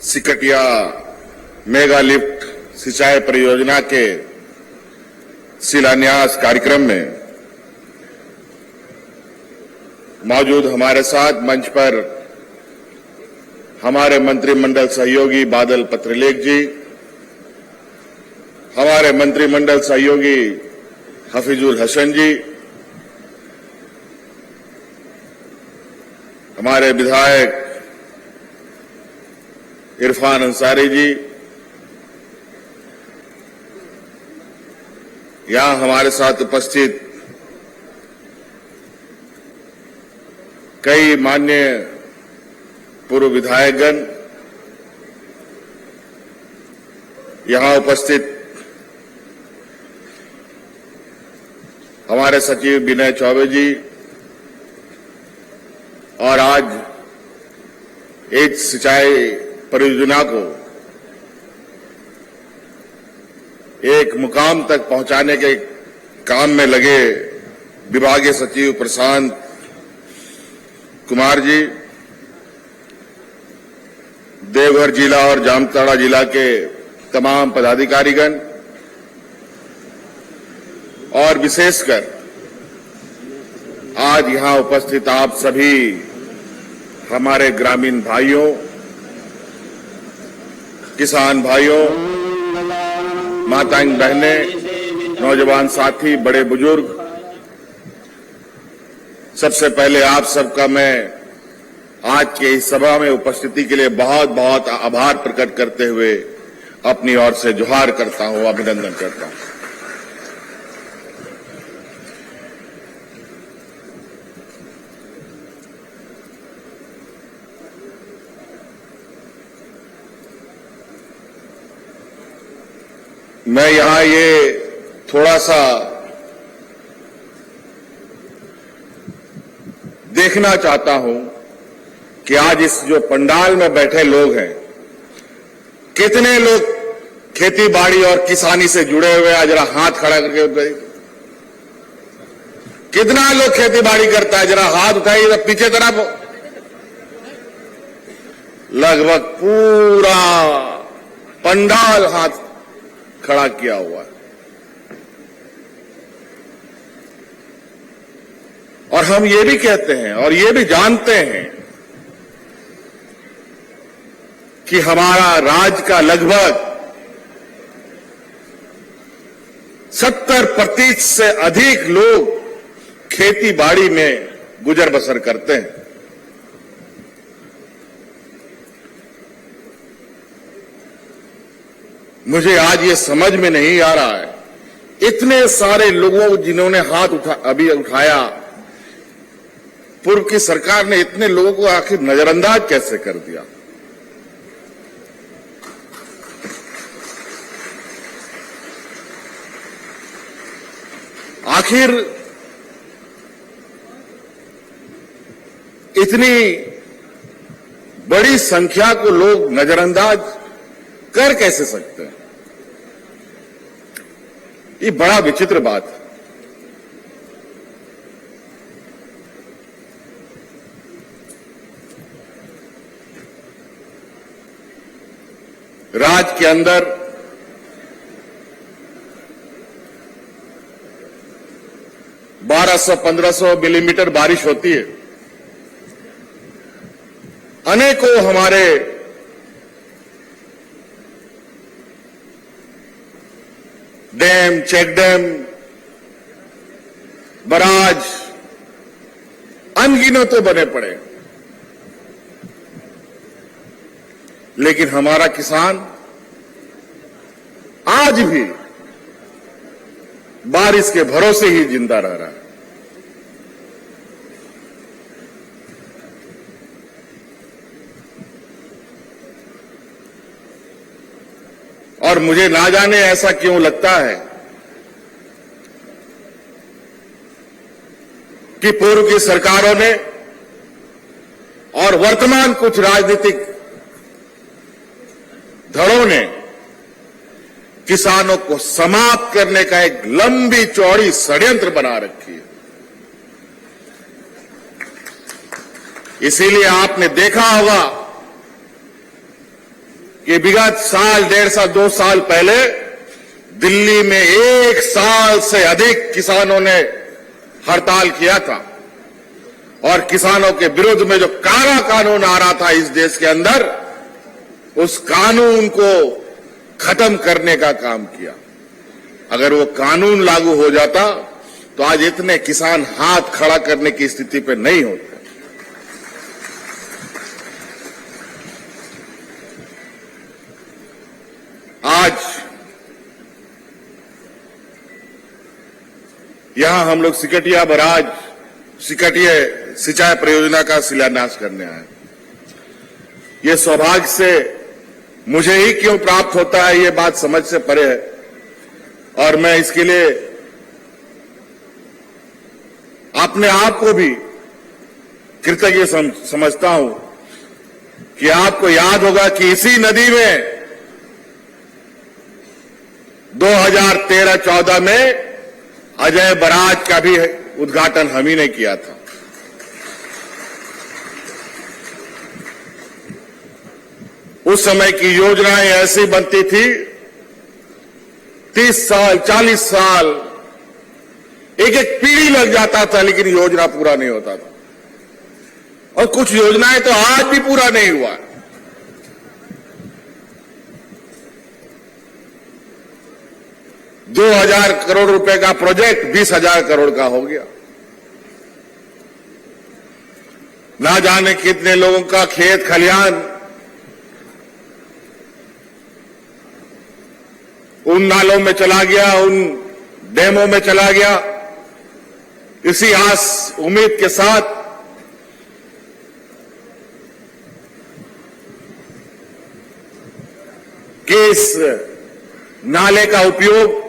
Sikatiya mega lift सिंचाई परियोजना के शिलान्यास कार्यक्रम में मौजूद हमारे साथ मंच पर हमारे मंत्रिमंडल सहयोगी बादल पत्रलेख जी, हमारे मंत्रिमंडल सहयोगी हफीजुल हसन जी, हमारे विधायक इरफान अंसारी जी, यहां हमारे साथ उपस्थित कई माननीय पूर्व विधायकगण, यहां उपस्थित हमारे सचिव विनय चौबे जी, और आज एक सिंचाई परियोजना को एक मुकाम तक पहुंचाने के काम में लगे विभागीय सचिव प्रशांत कुमार जी, देवघर जिला और जामताड़ा जिला के तमाम पदाधिकारीगण, और विशेषकर आज यहां उपस्थित आप सभी हमारे ग्रामीण भाइयों, किसान भाइयों, माताएं बहनें, नौजवान साथी, बड़े बुजुर्ग, सबसे पहले आप सबका मैं आज के इस सभा में उपस्थिति के लिए बहुत बहुत आभार प्रकट करते हुए अपनी ओर से जोहार करता हूं, अभिनंदन करता हूं। मैं यहां ये थोड़ा सा देखना चाहता हूं कि आज इस जो पंडाल में बैठे लोग हैं, कितने लोग खेती बाड़ी और किसानी से जुड़े हुए हैं। जरा हाथ खड़ा करके बताइए, कितना लोग खेती बाड़ी करता है, जरा हाथ उठाइए पीछे तरफ। लगभग पूरा पंडाल हाथ खड़ा किया हुआ है। और हम ये भी कहते हैं और ये भी जानते हैं कि हमारा राज्य का लगभग 70% से अधिक लोग खेती बाड़ी में गुजर बसर करते हैं। मुझे आज ये समझ में नहीं आ रहा है, इतने सारे लोगों जिन्होंने हाथ अभी उठाया, पूर्व की सरकार ने इतने लोगों को आखिर नजरअंदाज कैसे कर दिया। आखिर इतनी बड़ी संख्या को लोग नजरअंदाज कर कैसे सकते हैं, ये बड़ा विचित्र बात है। राज्य के अंदर बारह 1500 मिलीमीटर बारिश होती है। अनेकों हमारे डैम, चेक डैम, बराज अनगिनत बने पड़े, लेकिन हमारा किसान आज भी बारिश के भरोसे ही जिंदा रह रहा है। और मुझे ना जाने ऐसा क्यों लगता है कि पूर्व की सरकारों ने और वर्तमान कुछ राजनीतिक धड़ों ने किसानों को समाप्त करने का एक लंबी चौड़ी षड्यंत्र बना रखी है। इसीलिए आपने देखा होगा कि विगत साल, 1.5 साल, 2 साल पहले दिल्ली में 1 साल से अधिक किसानों ने हड़ताल किया था और किसानों के विरुद्ध में जो काला कानून आ रहा था इस देश के अंदर, उस कानून को खत्म करने का काम किया। अगर वो कानून लागू हो जाता तो आज इतने किसान हाथ खड़ा करने की स्थिति पे नहीं होते। आज यहां हम लोग सिकटिया बराज, सिकटिया सिंचाई परियोजना का शिलान्यास करने आए। ये सौभाग्य से मुझे ही क्यों प्राप्त होता है, ये बात समझ से परे है और मैं इसके लिए अपने आप को भी कृतज्ञ समझता हूं कि आपको याद होगा कि इसी नदी में 2013-14 में अजय बराज का भी उद्घाटन हम ही ने किया था। उस समय की योजनाएं ऐसी बनती थी, 30 साल, 40 साल, एक एक पीढ़ी लग जाता था, लेकिन योजना पूरा नहीं होता था। और कुछ योजनाएं तो आज भी पूरा नहीं हुआ। 2,000 करोड़ रुपए का प्रोजेक्ट 20,000 करोड़ का हो गया। ना जाने कितने लोगों का खेत खलिहान उन नालों में चला गया, उन डैमों में चला गया। इसी आस उम्मीद के साथ कि इस नाले का उपयोग,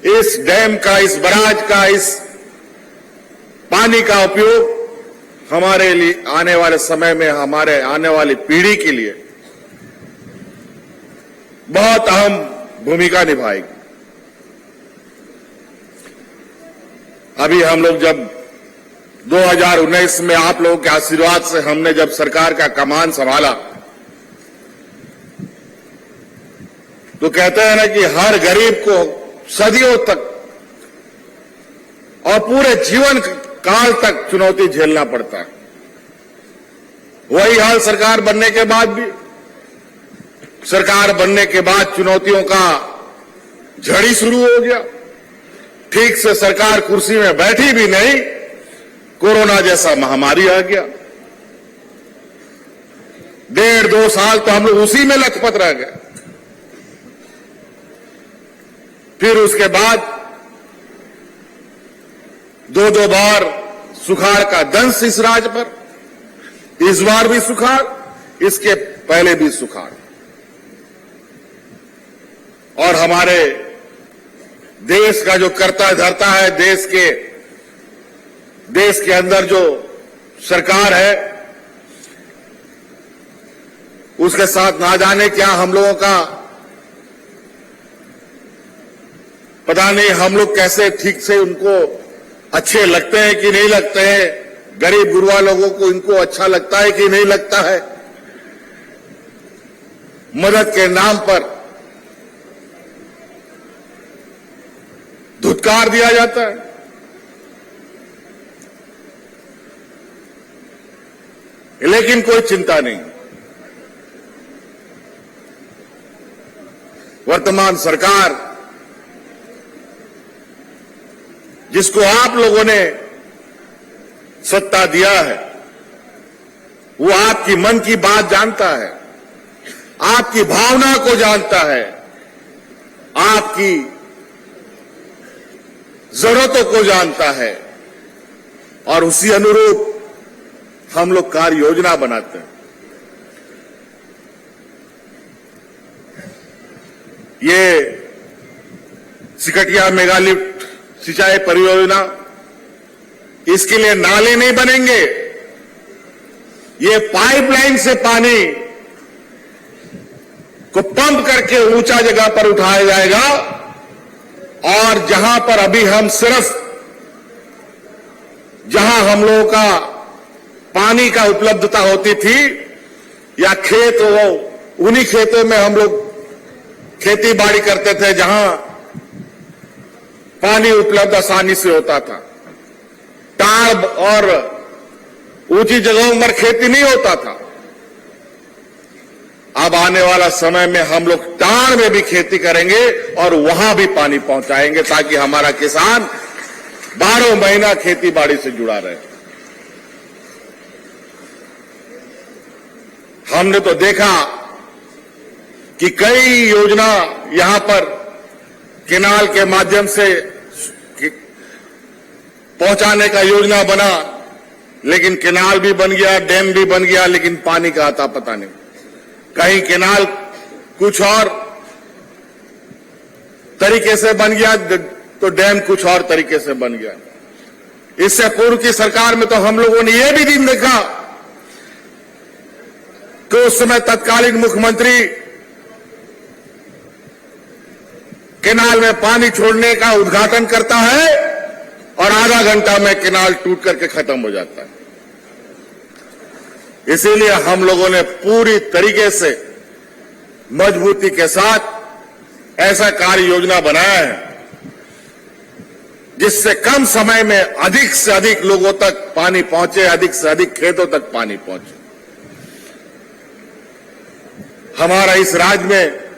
इस डैम का, इस बराज का, इस पानी का उपयोग हमारे लिए आने वाले समय में, हमारे आने वाली पीढ़ी के लिए बहुत अहम भूमिका निभाएगी। अभी हम लोग जब 2019 में आप लोगों के आशीर्वाद से हमने जब सरकार का कमान संभाला, तो कहते हैं ना कि हर गरीब को सदियों तक और पूरे जीवन काल तक चुनौती झेलना पड़ता है। वही हाल सरकार बनने के बाद भी। सरकार बनने के बाद चुनौतियों का झड़ी शुरू हो गया। ठीक से सरकार कुर्सी में बैठी भी नहीं, कोरोना जैसा महामारी आ गया। 1.5-2 साल तो हम लोग उसी में लथपथ रह गए। फिर उसके बाद 2-2 बार सुखाड़ का दंश इस राज्य पर, इस बार भी सुखाड़, इसके पहले भी सुखाड़। और हमारे देश का जो कर्ता धर्ता है, देश के अंदर जो सरकार है, उसके साथ ना जाने क्या हम लोगों का पता नहीं, हम लोग कैसे ठीक से उनको अच्छे लगते हैं कि नहीं लगते हैं, गरीब गुरबा लोगों को इनको अच्छा लगता है कि नहीं लगता है। मदद के नाम पर धुतकार दिया जाता है। लेकिन कोई चिंता नहीं। वर्तमान सरकार, जिसको आप लोगों ने सत्ता दिया है, वो आपकी मन की बात जानता है, आपकी भावना को जानता है, आपकी जरूरतों को जानता है और उसी अनुरूप हम लोग कार्य योजना बनाते हैं। ये सिकटिया मेगालिफ्ट सिंचाई परियोजना, इसके लिए नाले नहीं बनेंगे, ये पाइपलाइन से पानी को पंप करके ऊंचा जगह पर उठाया जाएगा। और जहां पर अभी हम सिर्फ, जहां हम लोगों का पानी का उपलब्धता होती थी, या खेत हो उन्हीं खेतों में हम लोग खेती बाड़ी करते थे जहां पानी उपलब्ध आसानी से होता था। टाड़ और ऊंची जगहों पर खेती नहीं होता था। अब आने वाला समय में हम लोग टाड़ में भी खेती करेंगे और वहां भी पानी पहुंचाएंगे ताकि हमारा किसान 12 महीना खेती बाड़ी से जुड़ा रहे। हमने तो देखा कि कई योजना यहां पर केनाल के माध्यम से पहुंचाने का योजना बना, लेकिन केनाल भी बन गया, डैम भी बन गया, लेकिन पानी का आता पता नहीं। कहीं केनाल कुछ और तरीके से बन गया तो डैम कुछ और तरीके से बन गया। इससे पूर्व की सरकार में तो हम लोगों ने यह भी दिन देखा कि उस समय तत्कालीन मुख्यमंत्री केनाल में पानी छोड़ने का उद्घाटन करता है और आधा घंटा में केनाल टूट करके खत्म हो जाता है। इसीलिए हम लोगों ने पूरी तरीके से मजबूती के साथ ऐसा कार्य योजना बनाया है जिससे कम समय में अधिक से अधिक लोगों तक पानी पहुंचे, अधिक से अधिक खेतों तक पानी पहुंचे। हमारा इस राज्य में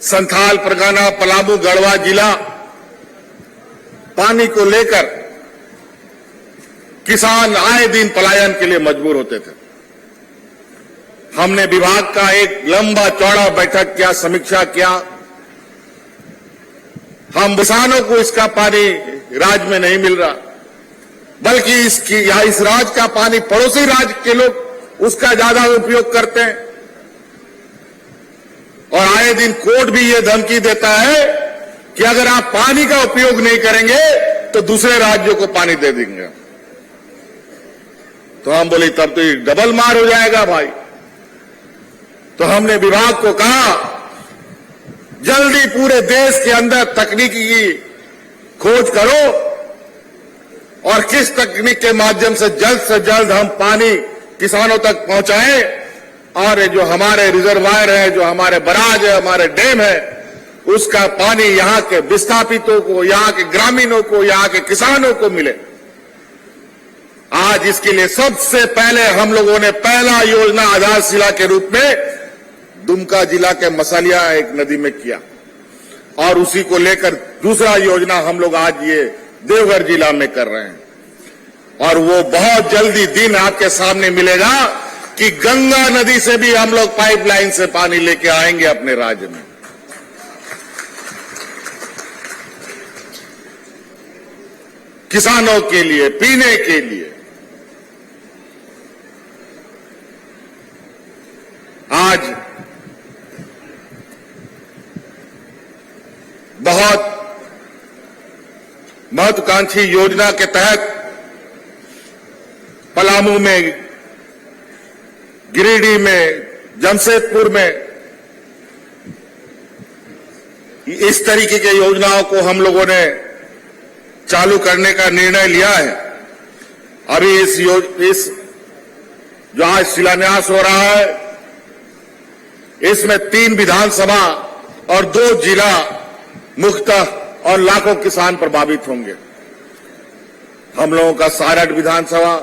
संथाल परगना, पलामू, गढ़वा जिला पानी को लेकर किसान आए दिन पलायन के लिए मजबूर होते थे। हमने विभाग का एक लंबा चौड़ा बैठक किया, समीक्षा किया। हम किसानों को इसका पानी राज्य में नहीं मिल रहा, बल्कि इस राज्य का पानी पड़ोसी राज्य के लोग उसका ज्यादा उपयोग करते हैं। और आए दिन कोर्ट भी ये धमकी देता है कि अगर आप पानी का उपयोग नहीं करेंगे तो दूसरे राज्यों को पानी दे देंगे। तो हम बोले तब तो ये डबल मार हो जाएगा भाई। तो हमने विभाग को कहा जल्दी पूरे देश के अंदर तकनीकी की खोज करो और किस तकनीक के माध्यम से जल्द हम पानी किसानों तक पहुंचाएं और जो हमारे रिजर्वायर है, जो हमारे बराज है, हमारे डैम है, उसका पानी यहां के विस्थापितों को, यहां के ग्रामीणों को, यहां के किसानों को मिले। आज इसके लिए सबसे पहले हम लोगों ने पहला योजना आधारशिला के रूप में दुमका जिला के मसालिया एक नदी में किया और उसी को लेकर दूसरा योजना हम लोग आज ये देवघर जिला में कर रहे हैं। और वो बहुत जल्दी दिन आपके सामने मिलेगा कि गंगा नदी से भी हम लोग पाइपलाइन से पानी लेके आएंगे अपने राज्य में। किसानों के लिए, पीने के लिए। आज बहुत महत्वाकांक्षी योजना के तहत पलामू में, गिरिडीह में, जमशेदपुर में इस तरीके की योजनाओं को हम लोगों ने चालू करने का निर्णय लिया है। अभी इस जो आज शिलान्यास हो रहा है, इसमें 3 विधानसभा और 2 जिला मुख्यतः और लाखों किसान प्रभावित होंगे। हम लोगों का सारठ विधानसभा,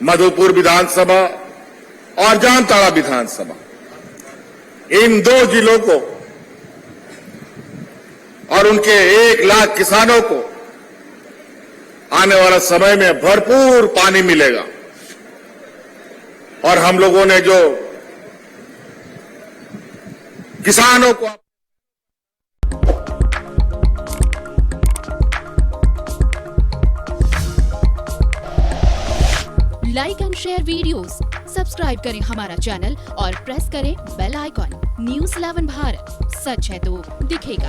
मधुपुर विधानसभा और जामताड़ा विधानसभा, इन 2 जिलों को और उनके 1 लाख किसानों को आने वाला समय में भरपूर पानी मिलेगा। और हम लोगों ने जो किसानों को like and share videos, subscribe करें हमारा चैनल और प्रेस करें बेल आइकॉन। न्यूज़ 11 भारत, सच है तो दिखेगा।